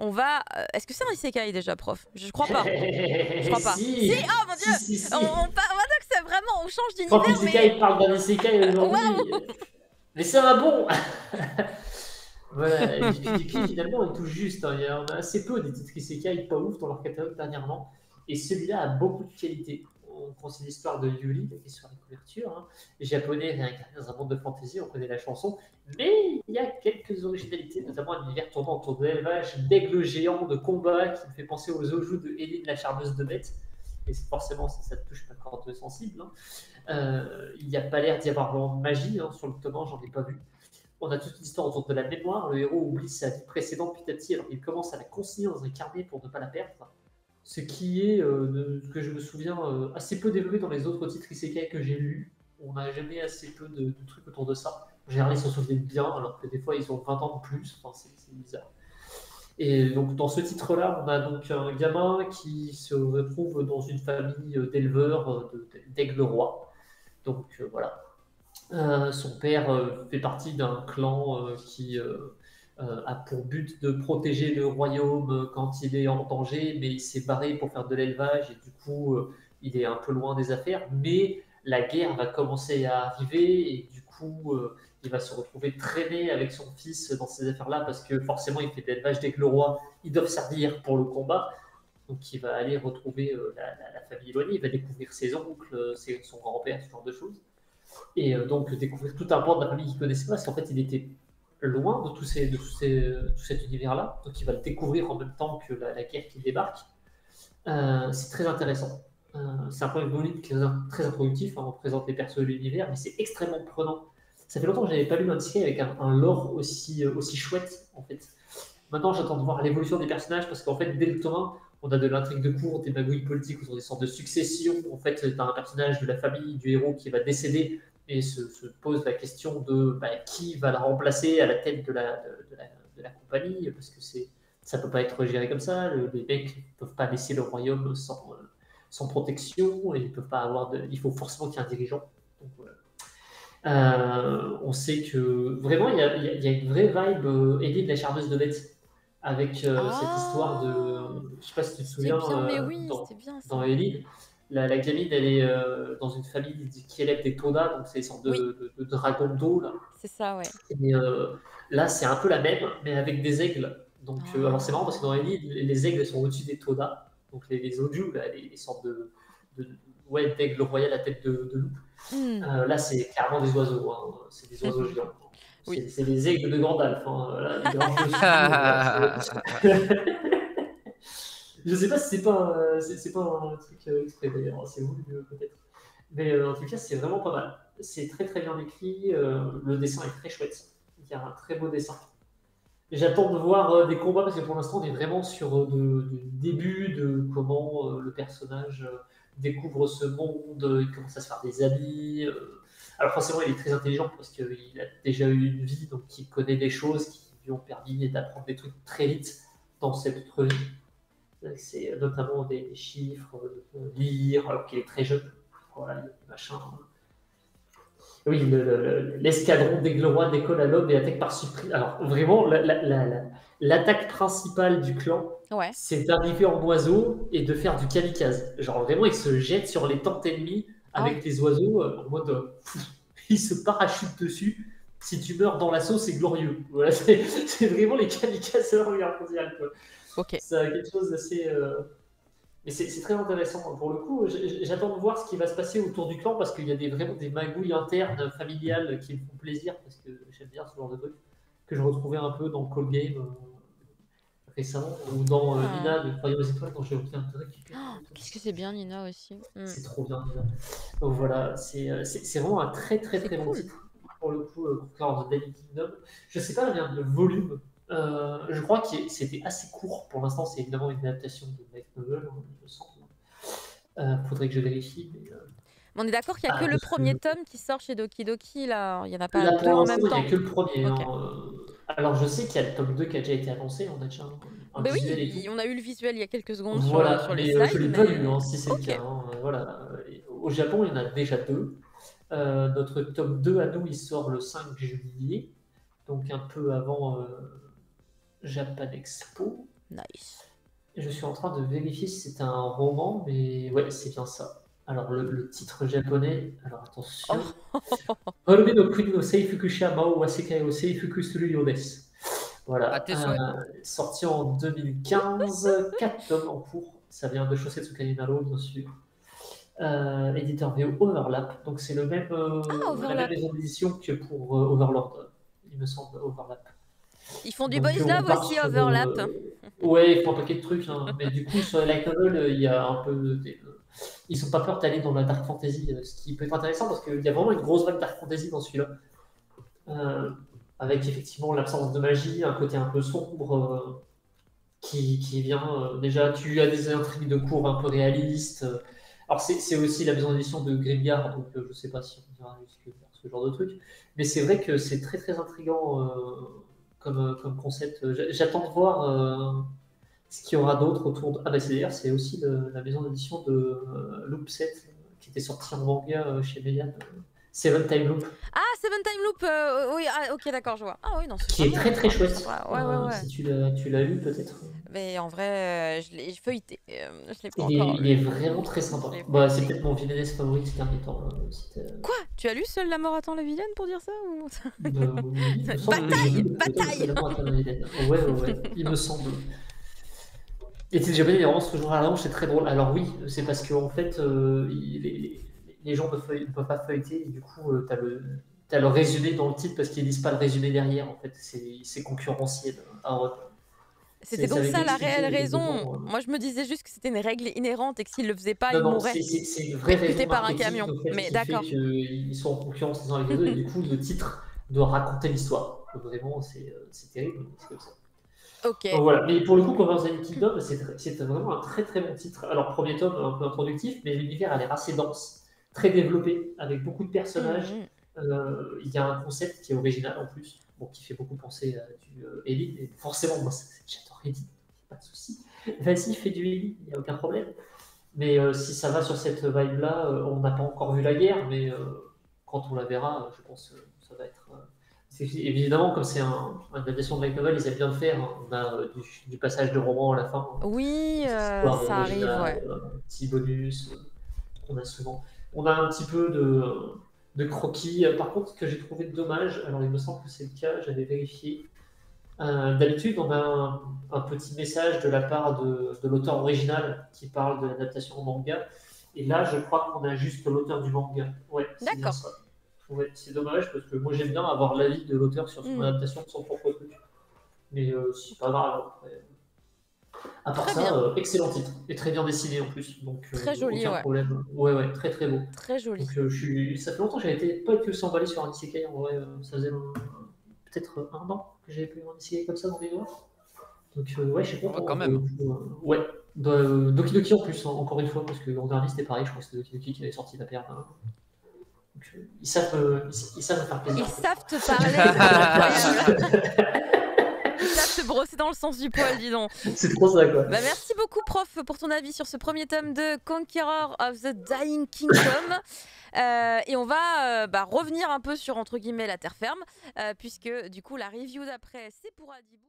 On va... Est-ce que c'est un isekai déjà, prof? Je crois pas. Je crois pas. Si. Oh mon dieu. Si. On va dire que c'est vraiment... On change Prof d'univers, Isekai mais... parle d'un Isekai aujourd'hui. Waouh. Mais c'est un bon. Voilà, et puis finalement, il touche juste. Hein. On a assez peu des titres Isekai pas ouf dans leur catalogue dernièrement. Et celui-là a beaucoup de qualité. On connaît l'histoire de Yuri, qui est sur la couverture. Hein. Les Japonais réincarnés dans un monde de fantasy, on connaît la chanson. Mais il y a quelques originalités, notamment un univers tournant autour de l'élevage d'aigles géants, de combat, qui me fait penser aux Oju de Hélène la charmeuse de bête. Et forcément, ça touche ma corde sensible. Hein. Il n'y a pas l'air d'y avoir vraiment de magie hein, sur le tome 1, j'en ai pas vu. On a toute une histoire autour de la mémoire. Le héros oublie sa vie précédente petit à petit, alors il commence à la consigner dans un carnet pour ne pas la perdre. Ce qui est, que je me souviens, assez peu développé dans les autres titres isekai que j'ai lus. On n'a jamais assez peu de trucs autour de ça. En général, ils s'en souviennent bien, alors que des fois, ils ont 20 ans de plus. Enfin, c'est bizarre. Et donc, dans ce titre-là, on a donc un gamin qui se retrouve dans une famille d'éleveurs d'aigles rois. Donc, voilà. Son père fait partie d'un clan qui a pour but de protéger le royaume quand il est en danger, mais il s'est barré pour faire de l'élevage et du coup il est un peu loin des affaires. Mais la guerre va commencer à arriver et du coup il va se retrouver traîné avec son fils dans ces affaires-là parce que forcément il fait de l'élevage dès que le roi, ils doivent servir pour le combat. Donc il va aller retrouver la famille éloignée, il va découvrir ses oncles, son grand-père, ce genre de choses. Et donc découvrir tout un pan de la famille qu'il ne connaissait pas, parce qu'en fait il était loin de tout cet univers-là, donc il va le découvrir en même temps que la guerre qui débarque. C'est très intéressant. C'est un premier volume qui est très introductif, hein, on présente les persos de l'univers, mais c'est extrêmement prenant. Ça fait longtemps que je n'avais pas lu un ticket avec un lore aussi chouette, en fait. Maintenant, j'attends de voir l'évolution des personnages, parce qu'en fait, dès le tome 1, on a de l'intrigue de cour, des magouilles politiques autour des sortes de succession. En fait, tu as un personnage de la famille du héros qui va décéder et se pose la question de qui va la remplacer à la tête de la compagnie, parce que ça ne peut pas être géré comme ça. Les mecs ne peuvent pas laisser le royaume sans protection, et ils peuvent pas avoir il faut forcément qu'il y ait un dirigeant. Donc, voilà. On sait que vraiment, il y a une vraie vibe Ellie de la charmeuse de bête avec cette histoire de. Je sais pas si tu te souviens, bien, mais oui, c'était bien ça. dans Ellie, la gamine, elle est dans une famille qui élève des Toda, donc c'est une sorte de dragon d'eau. Là. C'est ça, ouais. Et là, c'est un peu la même, mais avec des aigles. Donc, alors c'est marrant parce que dans Ellie, les aigles sont au-dessus des Toda, donc les Oju, les sortes ouais, d'aigle royal à tête de loup. Là, c'est clairement des oiseaux. Hein. C'est des oiseaux géants. Oui. C'est des aigles de Gandalf. Hein. Là, les grands je sais pas si c'est pas un truc exprès d'ailleurs. C'est voulu peut-être. Mais en tout cas, c'est vraiment pas mal. C'est très très bien écrit. Le dessin est très chouette. Il y a un très beau dessin. J'attends de voir des combats parce que pour l'instant, on est vraiment sur du début de comment le personnage découvre ce monde, il commence à se faire des amis. Alors forcément, il est très intelligent parce qu'il a déjà eu une vie, donc il connaît des choses qui lui ont permis d'apprendre des trucs très vite dans cette autre vie. C'est notamment des chiffres, lire, alors qu'il est très jeune. Voilà, machin. Oui, l'escadron d'Aigle Roi décolle à l'aube et attaque par surprise. Alors vraiment, l'attaque principale du clan, ouais. c'est d'arriver en oiseau et de faire du kamikaze. Genre vraiment, ils se jettent sur les tentes ennemies avec les oiseaux en mode ils se parachutent dessus. Si tu meurs dans l'assaut, c'est glorieux. Voilà, c'est vraiment les kamikazeurs mondial. Ok. C'est quelque chose d'assez. Mais c'est très intéressant. Pour le coup, j'attends de voir ce qui va se passer autour du clan parce qu'il y a vraiment des magouilles internes, familiales qui me font plaisir parce que j'aime bien ce genre de truc que je retrouvais un peu dans Call Game récemment ou dans Nina de Croyant aux étoiles quand j'ai repris un truc. Qu'est-ce que c'est bien Nina aussi. C'est trop bien Nina. Donc voilà, c'est vraiment un très très très bon titre. Pour le coup, Clan of Daily Kingdom. Je sais pas bien le volume. Je crois que c'était assez court pour l'instant. C'est évidemment une adaptation de light novel, je sens. Faudrait que je vérifie. Mais, on est d'accord qu'il n'y a que le premier tome qui sort chez Doki Doki, là. Il n'y en a pas là, deux en même temps. Il n'y a que le premier. Okay. Alors, je sais qu'il y a le tome 2 qui a déjà été annoncé. On a déjà un visuel et tout. On a eu le visuel il y a quelques secondes voilà, sur les slides. Je ne l'ai pas lu, si c'est le cas. Voilà. Au Japon, il y en a déjà 2. Notre tome 2 à nous, il sort le 5 juillet. Donc, un peu avant Japan Expo. Nice. Je suis en train de vérifier si c'est un roman, mais ouais, c'est bien ça. Alors, le titre japonais, alors attention. Harume no Kuni no Seifukusha Mao wa Sekai o Seifuku suru you desu. Voilà, tes souhaits. sorti en 2015, 4 tomes en cours. Ça vient de Shosetsu Kaninaro, bien sûr. Éditeur VO Overlap, donc c'est la même maison d'édition que pour Overlord, il me semble, Overlap. Ils font du Donc, boys on love part aussi, sur, Overlap. Ouais, ils font un paquet de trucs, hein. Mais du coup, sur les light novel, il y a un peu. Ils sont pas peur d'aller dans la dark fantasy, ce qui peut être intéressant parce qu'il y a vraiment une grosse vague dark fantasy dans celui-là. Avec effectivement l'absence de magie, un côté un peu sombre qui vient. Déjà, tu as des intrigues de cours un peu réalistes. Alors, c'est aussi la maison d'édition de Grimgard, donc je sais pas si on dira jusque vers ce genre de truc. Mais c'est vrai que c'est très très intriguant comme concept. J'attends de voir ce qu'il y aura d'autre autour de. Ah, bah, c'est d'ailleurs, c'est aussi la maison d'édition de Loop 7 qui était sortie en manga chez Meian. Seven Time Loop. Ah, Seven Time Loop, oui, ah, ok, d'accord, je vois. Ah oui, non, c'est Qui est très très chouette. Ouais. Si tu l'as lu, peut-être. Mais en vrai, je l'ai feuilleté. Je l'ai pas Il encore est lu. vraiment très sympa. l'ai Bah, c'est feuilleté. peut-être mon vilain favori ces derniers temps. Quoi? Tu as lu Seule la mort attend la vilaine pour dire ça ou... Oui, il me semble que j'ai lu peut-être La mort attend la vilaine. Ouais, il me semble. Et tu japonais, les romances toujours à la hanche, c'est très drôle. Alors oui, c'est parce qu'en fait, les gens ne peuvent pas feuilleter, et du coup, t'as le résumé dans le titre parce qu'ils lisent pas le résumé derrière, en fait. C'est concurrentiel. C'était donc ça la réelle raison. Dedans, Moi, je me disais juste que c'était une règle inhérente et que s'ils le faisaient pas, non, ils non, mourraient. c'est une vraie raison Percutés par un marketing, camion. en fait, Mais qui d'accord. fait qu'ils sont en concurrence les uns avec les autres, et du coup, le titre doit raconter l'histoire. Vraiment, c'est terrible, c'est comme ça. Ok. Donc voilà, mais pour le coup, Conversational Kingdom, c'est vraiment un très très bon titre. Alors, premier tome, un peu introductif, mais l'univers a l'air assez dense, très développé, avec beaucoup de personnages. Il y a un concept qui est original en plus, bon, qui fait beaucoup penser à du Elite, et forcément, moi, j'adore Elite, pas de souci. Vas-y, fais du Elite, il n'y a aucun problème. Mais si ça va sur cette vibe-là, on n'a pas encore vu la guerre, mais quand on la verra, je pense que ça va être. Évidemment, comme c'est une adaptation de light novel, ils aiment bien le faire. Hein. On a du passage de roman à la fin. Oui, ça arrive, ouais. Un petit bonus qu'on a souvent. On a un petit peu de croquis. Par contre, ce que j'ai trouvé dommage, alors il me semble que c'est le cas, j'avais vérifié. D'habitude, on a un petit message de la part de l'auteur original qui parle de l'adaptation en manga. Et là, je crois qu'on a juste l'auteur du manga. Ouais, c'est bien ça. Ouais, c'est dommage parce que moi j'aime bien avoir l'avis de l'auteur sur son adaptation de son propre truc. Mais c'est pas grave. Après. À part très ça, excellent titre. Et très bien dessiné en plus. Donc, très joli, aucun problème. Ouais, très très beau. Très joli. Donc, ça fait longtemps que j'avais pas été aussi emballé sur un isekai. En vrai, ça faisait peut-être un an que j'avais plus un isekai comme ça dans les doigts. Donc, ouais, je sais pas. Quand même. Ouais. Doki Doki en plus, hein, encore une fois, parce que l'an dernier c'était pareil, je crois que c'était Doki Doki qui avait sorti la perle. Hein. Donc, ils savent me faire plaisir. Ils savent te parler. Ils savent te brosser dans le sens du poil, dis donc. C'est trop ça, quoi. Bah, merci beaucoup, prof, pour ton avis sur ce premier tome de Conqueror of the Dying Kingdom. Et on va revenir un peu sur, entre guillemets, la terre ferme, puisque du coup, la review d'après, c'est pour Adibou.